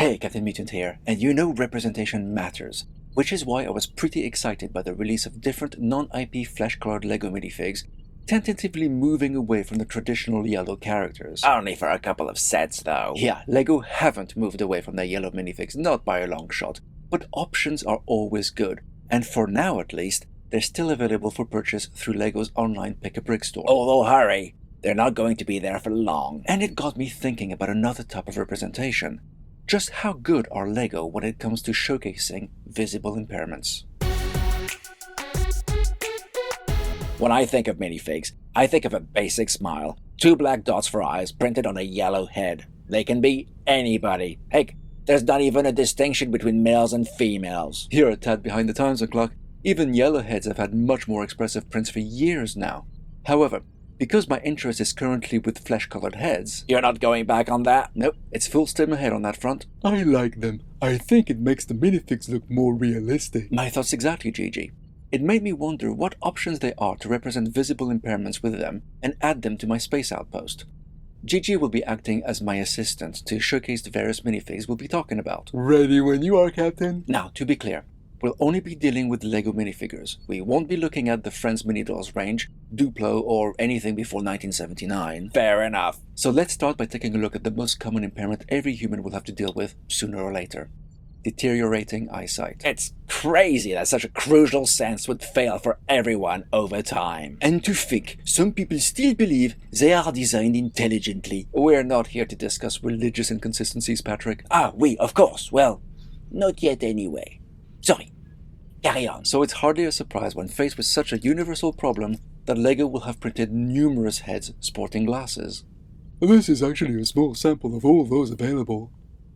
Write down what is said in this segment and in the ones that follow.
Hey, Captain Mutant here, and you know representation matters, which is why I was pretty excited by the release of different non-IP flesh-colored LEGO minifigs, tentatively moving away from the traditional yellow characters. Only for a couple of sets, though. Yeah, LEGO haven't moved away from their yellow minifigs, not by a long shot, but options are always good, and for now at least, they're still available for purchase through LEGO's online pick-a-brick store. Although hurry, they're not going to be there for long. And it got me thinking about another type of representation. Just how good are LEGO when it comes to showcasing visible impairments? When I think of minifigs, I think of a basic smile, 2 black dots for eyes printed on a yellow head. They can be anybody. Heck, there's not even a distinction between males and females. You're a tad behind the times, McCluck. Even yellow heads have had much more expressive prints for years now. However, because my interest is currently with flesh-colored heads... You're not going back on that? Nope, it's full steam ahead on that front. I like them. I think it makes the minifigs look more realistic. My thoughts exactly, Gigi. It made me wonder what options there are to represent visible impairments with them and add them to my space outpost. Gigi will be acting as my assistant to showcase the various minifigs we'll be talking about. Ready when you are, Captain. Now, to be clear, we'll only be dealing with LEGO minifigures. We won't be looking at the Friends Mini Dolls range, Duplo, or anything before 1979. Fair enough. So let's start by taking a look at the most common impairment every human will have to deal with sooner or later. Deteriorating eyesight. It's crazy that such a crucial sense would fail for everyone over time. And to think, some people still believe they are designed intelligently. We're not here to discuss religious inconsistencies, Patrick. Oui, of course. Well, not yet anyway. Sorry. Carry on. So it's hardly a surprise when faced with such a universal problem that LEGO will have printed numerous heads sporting glasses. This is actually a small sample of all those available.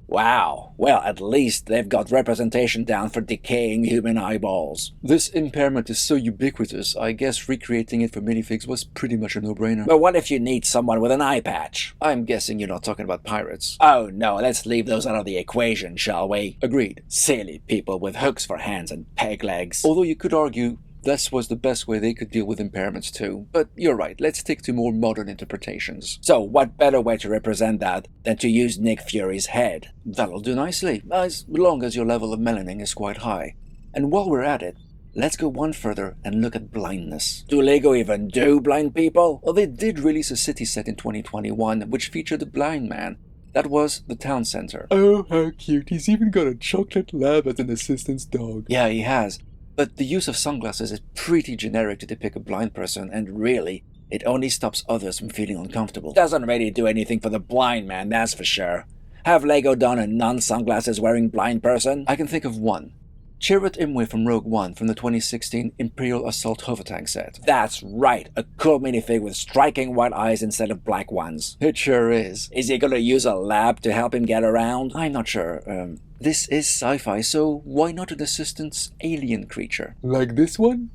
Wow. Well, at least they've got representation down for decaying human eyeballs. This impairment is so ubiquitous, I guess recreating it for minifigs was pretty much a no-brainer. But what if you need someone with an eye patch? I'm guessing you're not talking about pirates. Oh no, let's leave those out of the equation, shall we? Agreed. Silly people with hooks for hands and peg legs. Although you could argue this was the best way they could deal with impairments too. But you're right, let's stick to more modern interpretations. So what better way to represent that than to use Nick Fury's head? That'll do nicely, as long as your level of melanin is quite high. And while we're at it, let's go one further and look at blindness. Do LEGO even do blind people? Well, they did release a city set in 2021 which featured a blind man. That was the town center. Oh, how cute. He's even got a chocolate lab as an assistant's dog. Yeah, he has. But the use of sunglasses is pretty generic to depict a blind person, and really, it only stops others from feeling uncomfortable. Doesn't really do anything for the blind man, that's for sure. Have LEGO done a non-sunglasses wearing blind person? I can think of one. Chirrut Imwe from Rogue One from the 2016 Imperial Assault Hovertank set. That's right, a cool minifig with striking white eyes instead of black ones. It sure is. Is he gonna use a lab to help him get around? I'm not sure. This is sci-fi, so why not an assistant's alien creature? Like this one?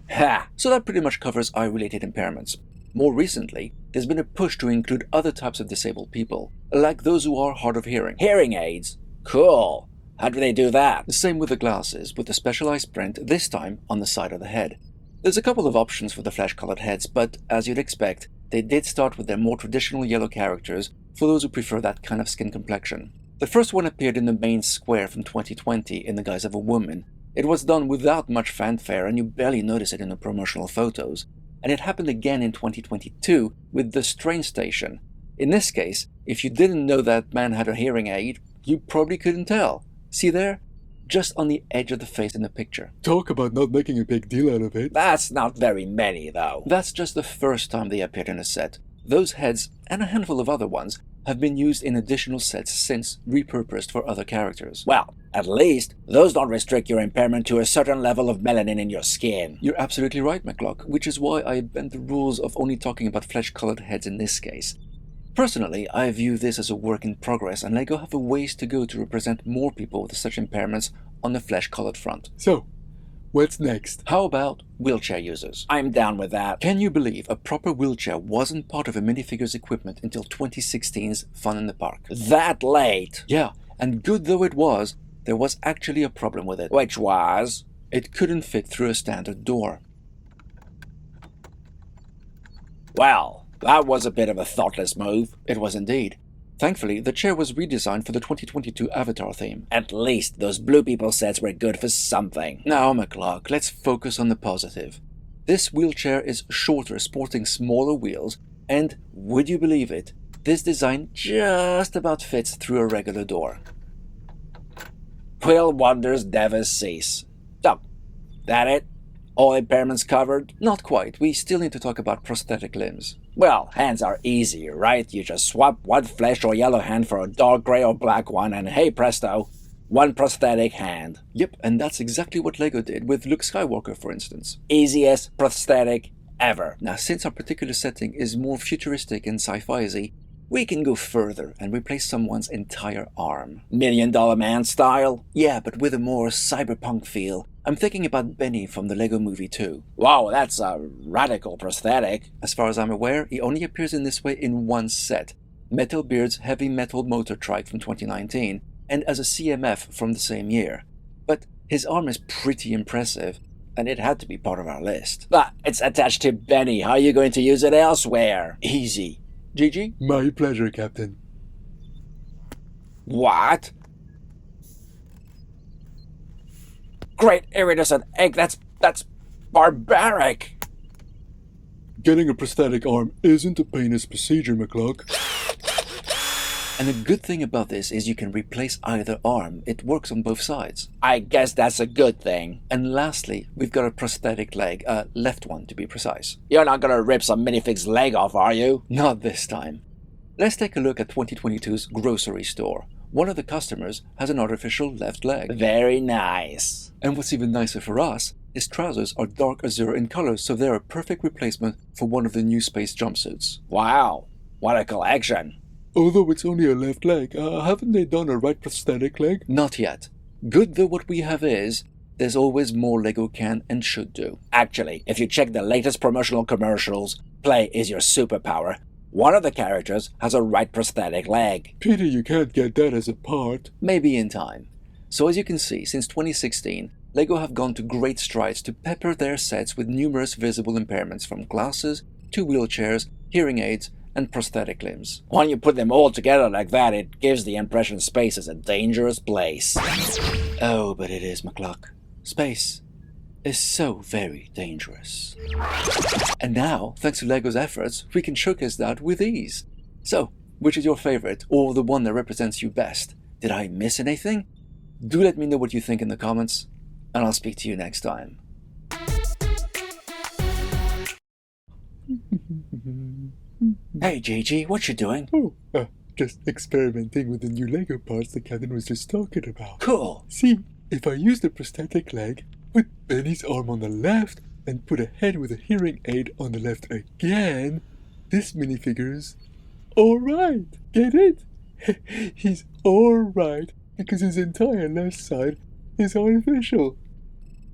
Ha! So that pretty much covers eye-related impairments. More recently, there's been a push to include other types of disabled people, like those who are hard of hearing. Hearing aids? Cool. How do they do that? The same with the glasses, with a specialized print, this time on the side of the head. There's a couple of options for the flesh-colored heads, but as you'd expect, they did start with their more traditional yellow characters for those who prefer that kind of skin complexion. The first one appeared in the main square from 2020 in the guise of a woman. It was done without much fanfare and you barely notice it in the promotional photos. And it happened again in 2022 with the train station. In this case, if you didn't know that man had a hearing aid, you probably couldn't tell. See there? Just on the edge of the face in the picture. Talk about not making a big deal out of it. That's not very many, though. That's just the first time they appeared in a set. Those heads, and a handful of other ones, have been used in additional sets since, repurposed for other characters. Well, at least, those don't restrict your impairment to a certain level of melanin in your skin. You're absolutely right, McCluck, which is why I bent the rules of only talking about flesh-colored heads in this case. Personally, I view this as a work in progress, and LEGO have a ways to go to represent more people with such impairments on the flesh-colored front. So, what's next? How about wheelchair users? I'm down with that. Can you believe a proper wheelchair wasn't part of a minifigure's equipment until 2016's Fun in the Park? That late? Yeah, and good though it was, there was actually a problem with it. Which was? It couldn't fit through a standard door. Well, that was a bit of a thoughtless move. It was indeed. Thankfully, the chair was redesigned for the 2022 Avatar theme. At least those blue people sets were good for something. Now, McCluck, let's focus on the positive. This wheelchair is shorter, sporting smaller wheels, and, would you believe it, this design just about fits through a regular door. Will wonders never cease. So, that it? All impairments covered? Not quite. We still need to talk about prosthetic limbs. Well, hands are easy, right? You just swap one flesh or yellow hand for a dark gray or black one, and hey presto, one prosthetic hand. Yep, and that's exactly what LEGO did with Luke Skywalker, for instance. Easiest prosthetic ever. Now, since our particular setting is more futuristic and sci-fi-y, we can go further and replace someone's entire arm. $1 Million Man style? Yeah, but with a more cyberpunk feel. I'm thinking about Benny from the LEGO Movie 2. Wow, that's a radical prosthetic. As far as I'm aware, he only appears in this way in one set, Metal Beard's Heavy Metal Motor Trike from 2019, and as a CMF from the same year. But his arm is pretty impressive, and it had to be part of our list. But it's attached to Benny. How are you going to use it elsewhere? Easy. Gigi? My pleasure, Captain. What? Great iridescent egg, that's barbaric. Getting a prosthetic arm isn't a painless procedure, McCluck. And the good thing about this is you can replace either arm. It works on both sides. I guess that's a good thing. And lastly, we've got a prosthetic leg, a left one to be precise. You're not gonna rip some minifig's leg off, are you? Not this time. Let's take a look at 2022's grocery store. One of the customers has an artificial left leg. Very nice. And what's even nicer for us, his trousers are dark azure in color, so they're a perfect replacement for one of the new space jumpsuits. Wow, what a collection. Although it's only a left leg, haven't they done a right prosthetic leg? Not yet. Good though what we have is, there's always more LEGO can and should do. Actually, if you check the latest promotional commercials, play is your superpower. One of the characters has a right prosthetic leg. Pity you can't get that as a part. Maybe in time. So as you can see, since 2016, LEGO have gone to great strides to pepper their sets with numerous visible impairments from glasses to wheelchairs, hearing aids, and prosthetic limbs. When you put them all together like that, it gives the impression space is a dangerous place. Oh, but it is, McCluck. Space is so very dangerous. And now, thanks to LEGO's efforts, we can showcase that with ease. So, which is your favorite, or the one that represents you best? Did I miss anything? Do let me know what you think in the comments, and I'll speak to you next time. Hey Gigi, what you doing? Oh, just experimenting with the new LEGO parts the Captain was just talking about. Cool. See, if I use the prosthetic leg, put Benny's arm on the left, and put a head with a hearing aid on the left again, this minifigure's alright. Get it? He's alright because his entire left side is artificial.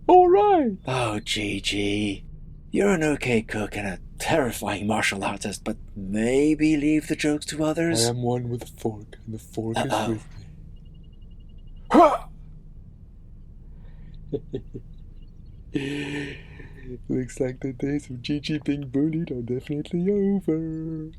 Alright. Oh, Gigi. You're an okay cook and a terrifying martial artist, but maybe leave the jokes to I others? am one with a fork, and the fork is with me. Looks like the days of Gigi being bullied are definitely over.